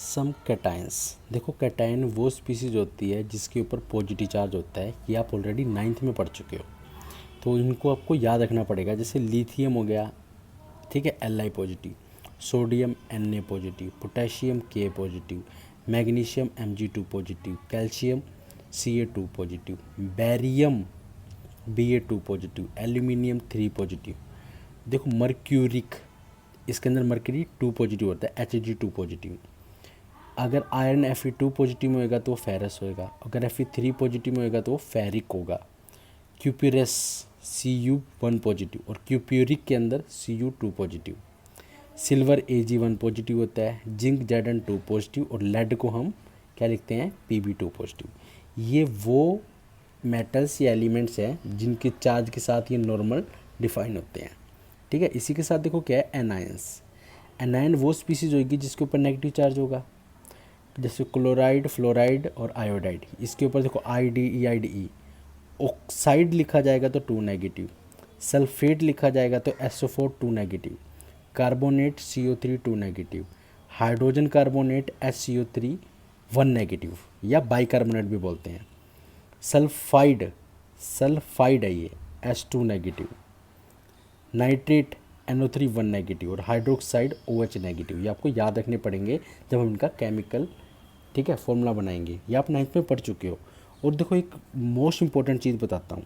सम cations. देखो cation वो species होती है जिसके ऊपर पॉजिटिव चार्ज होता है, ये आप ऑलरेडी 9th में पढ़ चुके हो, तो इनको आपको याद रखना पड़ेगा। जैसे लिथियम हो गया, ठीक है, Li positive, sodium Na positive, potassium Ka positive, magnesium Mg2 positive, calcium Ca2 positive, barium Ba2 positive, aluminium 3 positive. देखो मर्क्यूरिक, इसके अंदर मर्क्यूरी 2 पॉजिटिव होता है, Hg2 पॉजिटिव। अगर आयरन Fe2 पॉजिटिव में होएगा तो वो फेरस होएगा, अगर Fe3 पॉजिटिव में होएगा तो वो फेरिक होगा। क्यूप्यूरस Cu1 पॉजिटिव और क्यूप्यूरिक के अंदर Cu2 positive. Silver Ag1 positive होता है, जिंक Zn2 पॉजिटिव और लेड को हम क्या लिखते हैं, Pb2 पॉजिटिव। ये वो मेटल्स या एलिमेंट्स हैं जिनके चार्ज के साथ ये नॉर्मल डिफाइन होते हैं, ठीक है। इसी के साथ देखो क्या है, एनायंस। एनायन वो स्पीसीज होगी जिसके ऊपर नेगेटिव चार्ज होगा, जैसे क्लोराइड, फ्लोराइड और आयोडाइड। इसके ऊपर देखो IdE। ऑक्साइड लिखा जाएगा तो 2 नेगेटिव, सल्फेट लिखा जाएगा तो SO4 2 negative, carbonate CO3 2 negative, hydrogen carbonate HCO3 1 negative या बाइकार्बोनेट भी बोलते हैं। सल्फाइड है ये H2 negative, nitrate NO3 1 negative और हाइड्रोक्साइड OH नेगेटिव। ये आपको याद रखने पड़ेंगे जब हम इनका केमिकल, ठीक है, फॉर्मूला बनाएंगे। ये आप 9th में पढ़ चुके हो। और देखो एक मोस्ट इंपॉर्टेंट चीज़ बताता हूँ,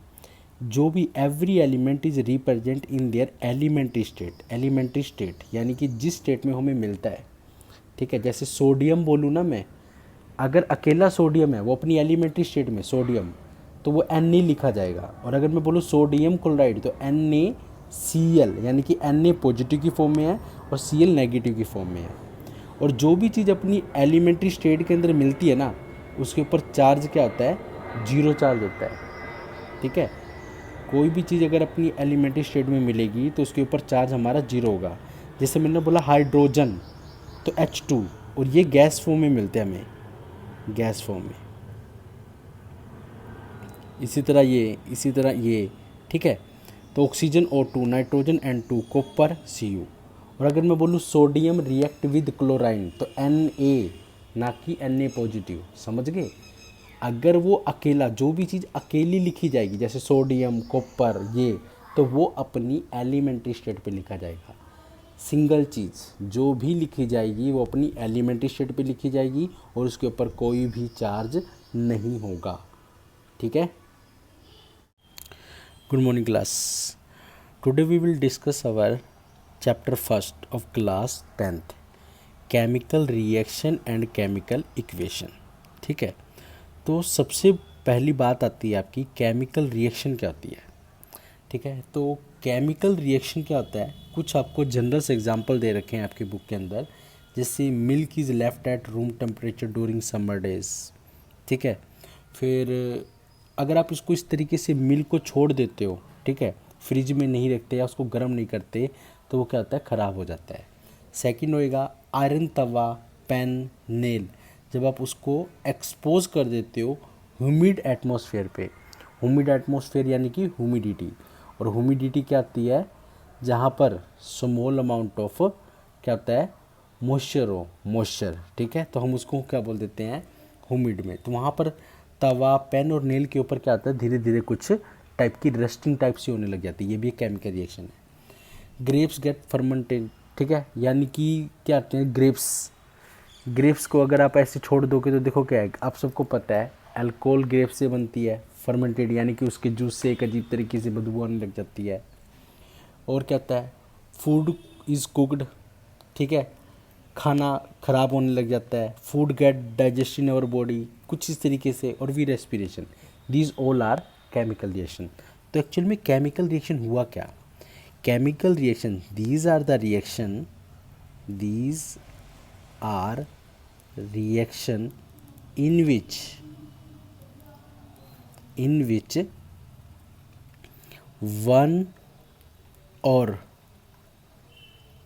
जो भी every element is represent in their elementary state यानी कि जिस स्टेट में हमें मिलता है, ठीक है। जैसे सोडियम बोलूँ ना मैं, अगर अकेला सोडियम है वो अपनी एलिमेंट्री स्टेट में सोडियम, तो वो Na लिखा जाएगा। और अगर मैं बोलूँ सोडियम क्लोराइड तो NaCl यानी कि Na पॉजिटिव की फॉर्म में है और Cl नेगेटिव की फॉर्म में है। और जो भी चीज़ अपनी एलिमेंट्री स्टेट के अंदर मिलती है ना, उसके ऊपर चार्ज क्या होता है, 0 चार्ज होता है, ठीक है। कोई भी चीज़ अगर अपनी एलिमेंट्री स्टेट में मिलेगी तो उसके ऊपर चार्ज हमारा 0 होगा। जैसे मैंने बोला हाइड्रोजन तो H2, और ये गैस फॉर्म में मिलते हैं हमें, गैस फॉर्म में। इसी तरह ये, ठीक है। तो oxygen O2, nitrogen N2, copper Cu। और अगर मैं बोलूँ सोडियम रिएक्ट विद क्लोराइन तो Na, ना कि Na पॉजिटिव, समझ गए। अगर वो अकेला, जो भी चीज़ अकेली लिखी जाएगी जैसे सोडियम, कॉपर, ये, तो वो अपनी एलिमेंट्री स्टेट पे लिखा जाएगा। सिंगल चीज़ जो भी लिखी जाएगी वो अपनी एलिमेंट्री स्टेट पे लिखी जाएगी और उसके ऊपर कोई भी चार्ज नहीं होगा, ठीक है। Good morning class. Today we will discuss our chapter first of class 10th, chemical reaction and chemical equation, ठीक है। तो सबसे पहली बात आती है आपकी, केमिकल रिएक्शन क्या होती है, ठीक है। तो केमिकल रिएक्शन क्या होता है, कुछ आपको जनरल से एग्जांपल दे रखे हैं आपकी बुक के अंदर, जैसे milk is left at room temperature during summer days, ठीक है। फिर अगर आप इसको इस तरीके से मिल्क को छोड़ देते हो, ठीक है, फ्रिज में नहीं रखते या उसको गर्म नहीं करते, तो वो क्या होता है, ख़राब हो जाता है। सेकंड होएगा आयरन तवा, पेन, नेल, जब आप उसको एक्सपोज कर देते हो ह्यूमिड एटमॉस्फेयर पे। ह्यूमिड एटमॉस्फेयर यानी कि ह्यूमिडिटी, और ह्यूमिडिटी क्या आती है, जहाँ पर स्मॉल अमाउंट ऑफ क्या होता है, मॉइस्चर, ठीक है, तो हम उसको क्या बोल देते हैं, ह्यूमिड में। तो वहाँ पर तवा, पेन और नेल के ऊपर क्या होता है, धीरे धीरे कुछ टाइप की रस्टिंग टाइप से होने लग जाती है। ये भी एक केमिकल रिएक्शन है। ग्रेप्स गेट फर्मेंटेड, ठीक है, यानी कि क्या होते हैं, ग्रेप्स को अगर आप ऐसे छोड़ दोगे तो देखो क्या है, आप सबको पता है अल्कोहल ग्रेप्स से बनती है, फर्मेंटेड यानी कि उसके जूस से एक अजीब तरीके से बदबू आने लग जाती है। और क्या होता है, फूड इज़ कुकड, ठीक है, खाना ख़राब होने लग जाता है। Food get digest in our body, कुछ इस तरीके से, और we respiration, these all are chemical reaction. तो एक्चुअल में केमिकल रिएक्शन हुआ क्या, chemical reaction, these are the reaction, these are reaction in which one or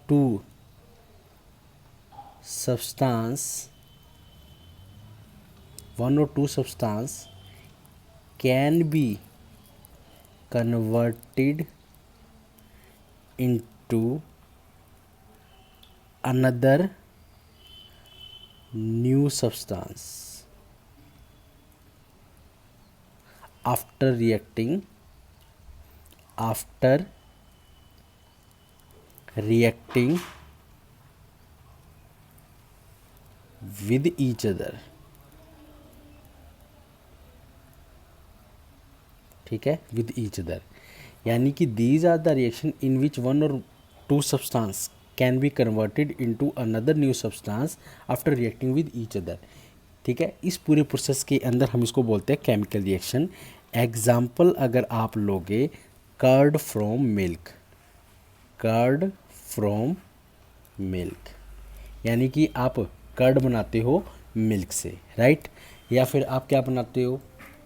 two substance can be converted into another new substance after reacting with each other. ठीक है, with each other, यानी कि these are the reaction in which one or two substance can be converted into another new substance after reacting with each other. ठीक है, इस पूरे process के अंदर हम इसको बोलते हैं केमिकल रिएक्शन. एग्जाम्पल अगर आप लोगे, curd from milk, curd from milk, यानी कि आप कर्ड बनाते हो मिल्क से, राइट. या फिर आप क्या बनाते हो,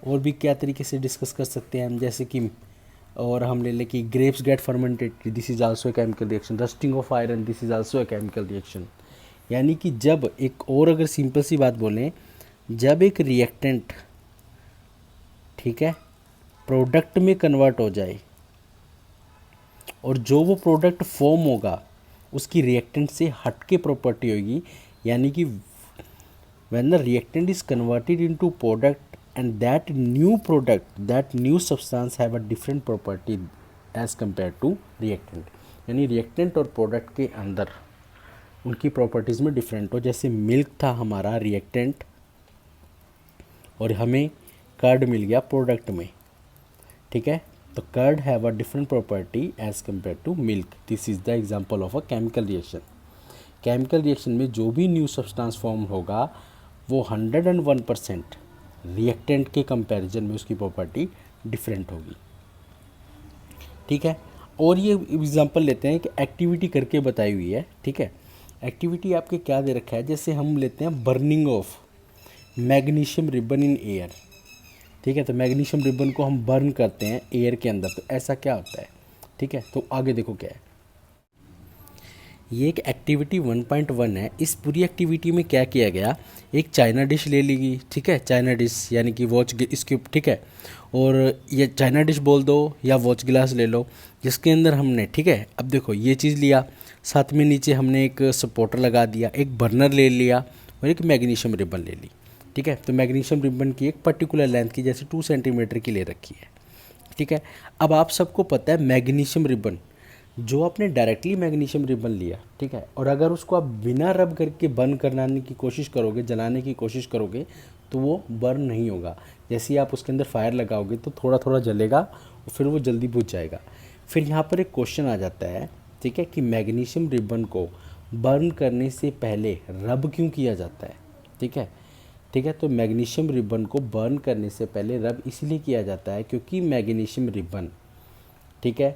और भी क्या तरीके से डिस्कस कर सकते हैं हम, जैसे कि और हम ले लें कि grapes get fermented, this is also a chemical reaction. Rusting of iron, this is also a chemical reaction. यानी कि जब एक और अगर सिंपल सी बात बोलें, जब एक रिएक्टेंट, ठीक है, प्रोडक्ट में कन्वर्ट हो जाए और जो वो प्रोडक्ट फॉर्म होगा उसकी रिएक्टेंट से हटके प्रॉपर्टी होगी, यानी कि when the reactant is converted into product and that new substance have a different property as compared to reactant, यानी रिएक्टेंट और प्रोडक्ट के अंदर उनकी प्रॉपर्टीज़ में डिफरेंट हो. जैसे मिल्क था हमारा रिएक्टेंट और हमें कर्ड मिल गया प्रोडक्ट में, ठीक है, तो curd have a different property as compare to milk. This is the example of a chemical reaction. Chemical reaction में जो भी न्यू सब्सटेंस फॉर्म होगा वो 101% रिएक्टेंट के कंपैरिजन में उसकी प्रॉपर्टी डिफरेंट होगी. ठीक है, और ये एग्जांपल लेते हैं कि एक्टिविटी करके बताई हुई है. ठीक है, एक्टिविटी आपके क्या दे रखा है, जैसे हम लेते हैं burning of magnesium ribbon in air. ठीक है, तो मैग्नीशियम रिबन को हम बर्न करते हैं एयर के अंदर, तो ऐसा क्या होता है. ठीक है, तो आगे देखो क्या है. ये एक एक्टिविटी 1.1 है. इस पूरी एक्टिविटी में क्या किया गया, एक चाइना डिश ले ली गई. ठीक है, चाइना डिश यानी कि वॉच इसके, ठीक है, और ये चाइना डिश बोल दो या वॉच ग्लास ले लो, जिसके अंदर हमने, ठीक है, अब देखो ये चीज़ लिया, साथ में नीचे हमने एक सपोर्टर लगा दिया, एक बर्नर ले लिया और एक मैग्नीशियम रिबन ले ली. ठीक है, तो मैग्नीशियम रिबन की एक पर्टिकुलर लेंथ की, जैसे 2 सेंटीमीटर की ले रखी है. ठीक है, अब आप सबको पता है मैग्नीशियम रिबन, जो आपने डायरेक्टली मैग्नीशियम रिबन लिया, ठीक है, और अगर उसको आप बिना रब करके बर्न कराने की कोशिश करोगे, जलाने की कोशिश करोगे, तो वो बर्न नहीं होगा. जैसे ही आप उसके अंदर फायर लगाओगे तो थोड़ा थोड़ा जलेगा और फिर वो जल्दी बुझ जाएगा. फिर यहाँ पर एक क्वेश्चन आ जाता है, ठीक है, कि मैग्नीशियम रिबन को बर्न करने से पहले रब क्यों किया जाता है. ठीक है, ठीक है, तो मैग्नीशियम रिबन को बर्न करने से पहले रब इसलिए किया जाता है क्योंकि मैग्नीशियम रिबन, ठीक है,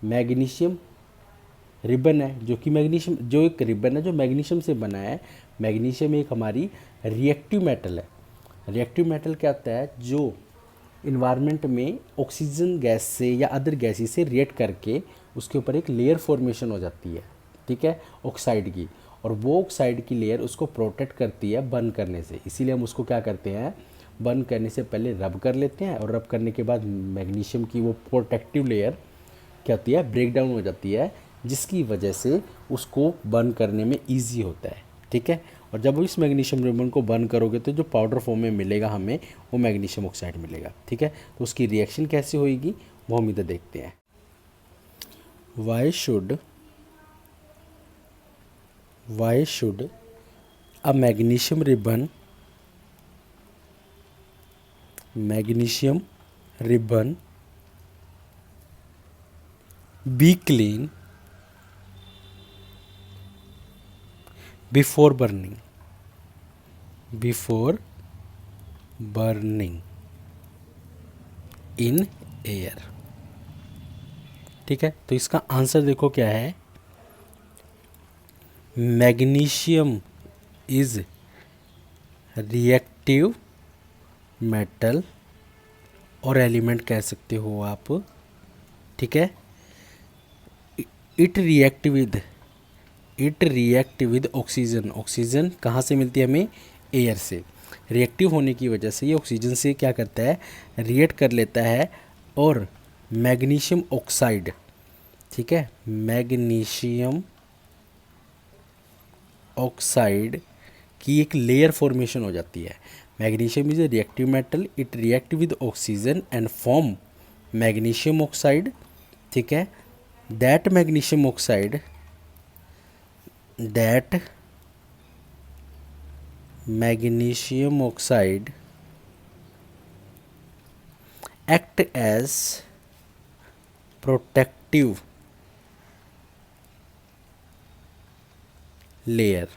मैग्नीशियम रिबन है, जो कि मैग्नीशियम, जो एक रिबन है जो मैग्नीशियम से बना है. मैग्नीशियम एक हमारी रिएक्टिव मेटल है. रिएक्टिव मेटल क्या होता है, जो इन्वायरमेंट में ऑक्सीजन गैस से या अदर गैसेस से रिएक्ट करके उसके ऊपर एक लेयर फॉर्मेशन हो जाती है. ठीक है, ऑक्साइड की, और वो ऑक्साइड की लेयर उसको प्रोटेक्ट करती है बर्न करने से. इसीलिए हम उसको क्या करते हैं, बर्न करने से पहले रब कर लेते हैं, और रब करने के बाद मैग्नीशियम की वो प्रोटेक्टिव लेयर क्या होती है, ब्रेक डाउन हो जाती है, जिसकी वजह से उसको बर्न करने में ईजी होता है. ठीक है, और जब इस मैग्नीशियम रिबन को बर्न करोगे तो जो पाउडर फॉर्म में मिलेगा हमें, वो मैग्नीशियम ऑक्साइड मिलेगा. ठीक है, तो उसकी रिएक्शन कैसे होगी वो हम इधर देखते हैं. Why should a magnesium ribbon be clean before burning in air. ठीक है, तो इसका आंसर देखो क्या है. मैग्नीशियम इज रिएक्टिव मेटल और एलिमेंट कह सकते हो आप. ठीक है, इट रिएक्ट विद ऑक्सीजन कहाँ से मिलती है हमें, एयर से. रिएक्टिव होने की वजह से ये ऑक्सीजन से क्या करता है, रिएक्ट कर लेता है, और मैग्नीशियम ऑक्साइड, ठीक है, मैग्नीशियम ऑक्साइड कि एक लेयर फॉर्मेशन हो जाती है। Magnesium is a reactive metal, it react with oxygen and form magnesium oxide, ठीक है। That magnesium oxide act as protective layer,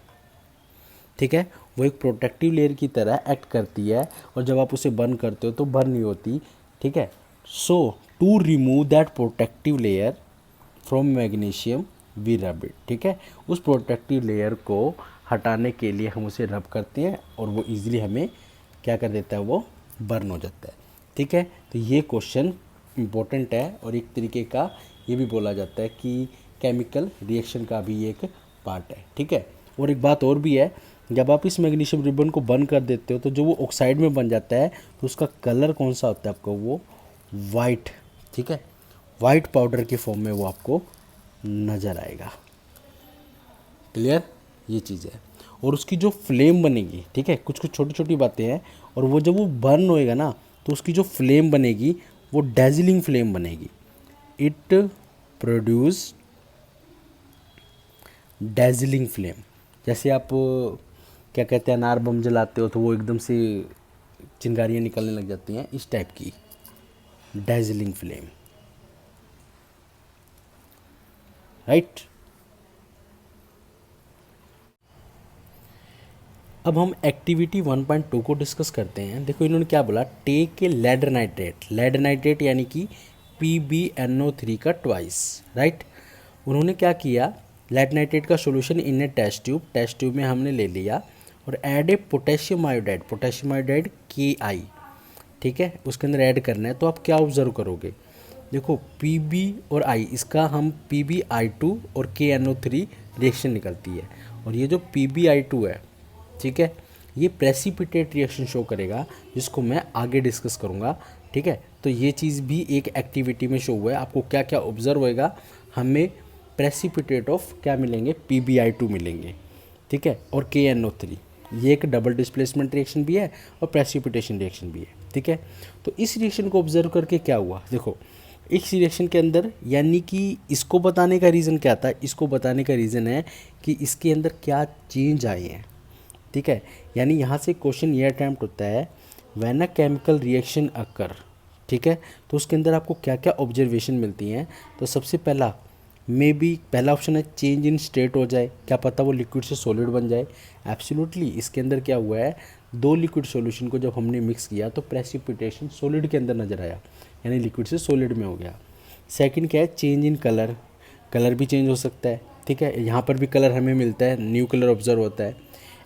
ठीक है। वो एक प्रोटेक्टिव लेयर की तरह एक्ट करती है और जब आप उसे बर्न करते हो तो बर्न नहीं होती, ठीक है। So to remove that protective layer from magnesium we rub it, ठीक है। उस प्रोटेक्टिव लेयर को हटाने के लिए हम उसे रब करते हैं और वो इजीली हमें क्या कर देता है, वो बर्न हो जाता है, ठीक है। तो ये क्वेश्चन इम्पोर्टेंट है और एक तरीके का ये भी बोला जाता है कि केमिकल रिएक्शन का भी एक पार्ट है, ठीक है। और एक बात और भी है, जब आप इस मैग्नीशियम रिबन को बर्न कर देते हो तो जो वो ऑक्साइड में बन जाता है तो उसका कलर कौन सा होता है आपको, वो वाइट, ठीक है। वाइट पाउडर के फॉर्म में वो आपको नज़र आएगा। क्लियर, ये चीज़ है। और उसकी जो फ्लेम बनेगी, ठीक है, कुछ कुछ छोटी छोटी बातें हैं, और वो जब वो बर्न होएगा ना तो उसकी जो फ्लेम बनेगी वो डेजिलिंग फ्लेम बनेगी। It produce dazzling flame. जैसे आप क्या कहते हैं, अनार बम जलाते हो तो वो एकदम से चिंगारियाँ निकलने लग जाती हैं, इस टाइप की डेजिलिंग फ्लेम, राइट। अब हम एक्टिविटी 1.2 को डिस्कस करते हैं। देखो इन्होंने क्या बोला, take a lead nitrate, lead nitrate यानी कि PbNO3 का ट्वाइस, राइट। उन्होंने क्या किया, लेड नाइट्रेट का solution in a test tube में हमने ले लिया और add a potassium iodide Ki, ठीक है, उसके अंदर ऐड करना है। तो आप क्या ऑब्जर्व करोगे, देखो Pb और I, इसका हम PbI2 और KNO3 रिएक्शन निकलती है, और ये जो PbI2 है, ठीक है, ये प्रेसिपिटेट रिएक्शन शो करेगा जिसको मैं आगे डिस्कस करूँगा, ठीक है। तो ये चीज़ भी एक एक्टिविटी में शो हुआ है। आपको क्या क्या ऑब्जर्व होएगा, हमें प्रेसिपिटेट ऑफ क्या मिलेंगे, PbI2 मिलेंगे, ठीक है, और KNO3। ये एक डबल डिस्प्लेसमेंट रिएक्शन भी है और प्रेसिपिटेशन रिएक्शन भी है, ठीक है। तो इस रिएक्शन को ऑब्जर्व करके क्या हुआ, देखो इस रिएक्शन के अंदर, यानी कि इसको बताने का रीज़न क्या था, इसको बताने का रीज़न है कि इसके अंदर क्या चेंज आए हैं, ठीक है। यानी यहाँ से क्वेश्चन ये अटैम्प्ट होता है, when a chemical reaction occur, ठीक है, तो उसके अंदर आपको क्या क्या ऑब्जर्वेशन मिलती हैं। तो सबसे पहला पहला ऑप्शन है चेंज इन स्टेट हो जाए, क्या पता वो लिक्विड से सॉलिड बन जाए। एब्सोल्युटली, इसके अंदर क्या हुआ है, दो लिक्विड सॉल्यूशन को जब हमने मिक्स किया तो प्रेसिपिटेशन सॉलिड के अंदर नजर आया, यानी लिक्विड से सॉलिड में हो गया। सेकंड क्या है, चेंज इन कलर, कलर भी चेंज हो सकता है, ठीक है, यहाँ पर भी कलर हमें मिलता है, न्यू कलर ऑब्जर्व होता है।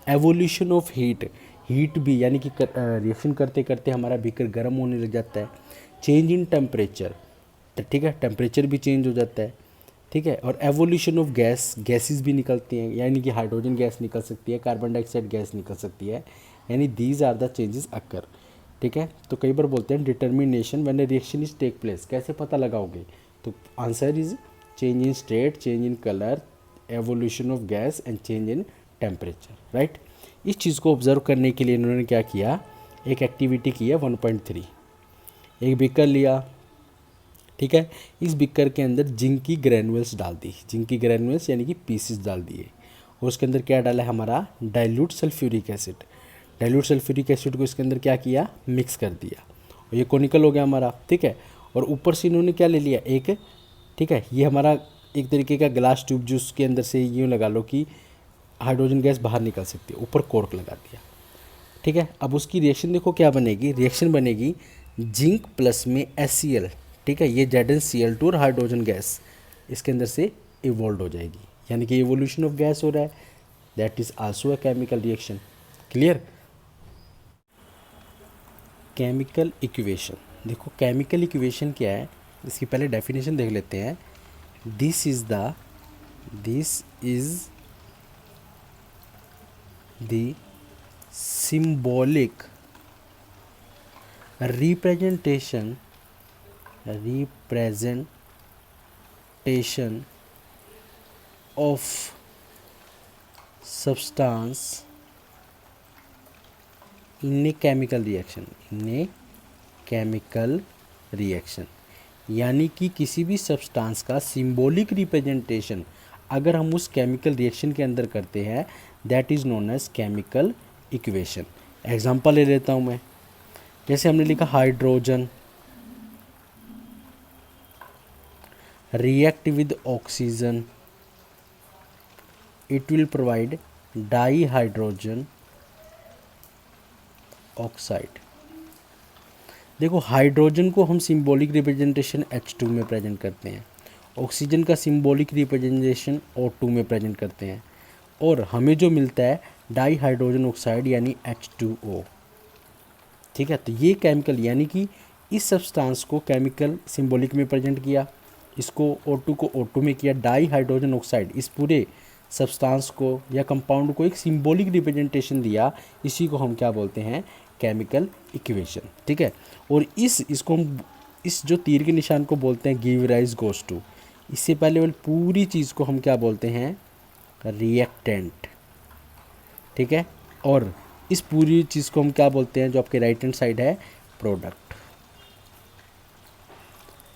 एवोल्यूशन ऑफ हीट भी, यानी कि रिएक्शन करते करते हमारा बीकर गर्म होने लग जाता है। चेंज इन टेम्परेचर, ठीक है, टेम्परेचर भी चेंज हो जाता है, ठीक है। और एवोल्यूशन ऑफ गैसेस भी निकलती हैं, यानी कि हाइड्रोजन गैस निकल सकती है, कार्बन डाइऑक्साइड गैस निकल सकती है, यानी these are the changes occur, ठीक है। तो कई बार बोलते हैं determination when a reaction is take place, कैसे पता लगाओगे, तो answer is change in state, change in colour, evolution of gas and change in temperature, right. इस चीज़ को ऑब्जर्व करने के लिए इन्होंने क्या किया, एक एक्टिविटी की है 1.3, एक बीकर लिया, ठीक है, इस बीकर के अंदर जिंक की ग्रैनुअल्स डाल दी, जिंक की ग्रैनुअल्स यानी कि पीसेस डाल दिए, और उसके अंदर क्या डाला है, हमारा dilute sulphuric acid, dilute sulphuric acid को इसके अंदर क्या किया, मिक्स कर दिया, और ये कोनिकल हो गया हमारा, ठीक है। और ऊपर से इन्होंने क्या ले लिया, एक, ठीक है, ये हमारा एक तरीके का ग्लास ट्यूब, जो उसके अंदर से यूँ लगा लो कि हाइड्रोजन गैस बाहर निकल सकती है, ऊपर कॉर्क लगा दिया, ठीक है। अब उसकी रिएक्शन देखो क्या बनेगी, रिएक्शन बनेगी जिंक प्लस में HCl, ठीक है, ये ZnCl2 और हाइड्रोजन गैस इसके अंदर से इवॉल्व हो जाएगी, यानी कि इवोल्यूशन ऑफ गैस हो रहा है, that is also a chemical reaction. Clear. Chemical equation, देखो केमिकल इक्वेशन क्या है, इसकी पहले डेफिनेशन देख लेते हैं। This is the symbolic representation of substance in A chemical reaction, in A chemical reaction, यानी कि किसी भी सब्सटेंस का सिंबॉलिक रिप्रेजेंटेशन अगर हम उस केमिकल रिएक्शन के अंदर करते हैं, that is known as chemical equation. Example ले लेता हूँ मैं, जैसे हमने लिखा hydrogen react with oxygen, it will provide dihydrogen oxide। देखो हाइड्रोजन को हम सिंबॉलिक रिप्रेजेंटेशन H2 में प्रेजेंट करते हैं, ऑक्सीजन का सिंबॉलिक रिप्रेजेंटेशन O2 में प्रेजेंट करते हैं, और हमें जो मिलता है डाईहाइड्रोजन ऑक्साइड यानी H2O। ठीक है, तो ये केमिकल यानी कि इस सब्सटेंस को केमिकल सिंबॉलिक में प्रेजेंट किया, इसको O2 को O2 में किया, डाईहाइड्रोजन ऑक्साइड इस पूरे सब्सटेंस को या कंपाउंड को एक सिंबॉलिक रिप्रेजेंटेशन दिया, इसी को हम क्या बोलते हैं, केमिकल इक्वेशन। ठीक है, और इसको हम इस जो तीर के निशान को बोलते हैं गिव राइज गोस टू, इससे पहले वाली पूरी चीज़ को हम क्या बोलते हैं, रिएक्टेंट। ठीक है, और इस पूरी चीज़ को हम क्या बोलते हैं, जो आपके राइट हैंड साइड है, प्रोडक्ट।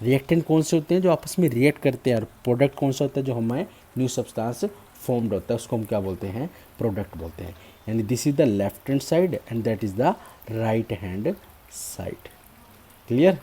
रिएक्टेंट कौन से होते हैं, जो आपस में रिएक्ट करते हैं, और प्रोडक्ट कौन सा होता है, जो हमारे न्यू सब्सटेंस फॉर्म्ड होता है, उसको हम क्या बोलते हैं, प्रोडक्ट बोलते हैं। यानी this is the left hand side and that is the right hand side. Clear.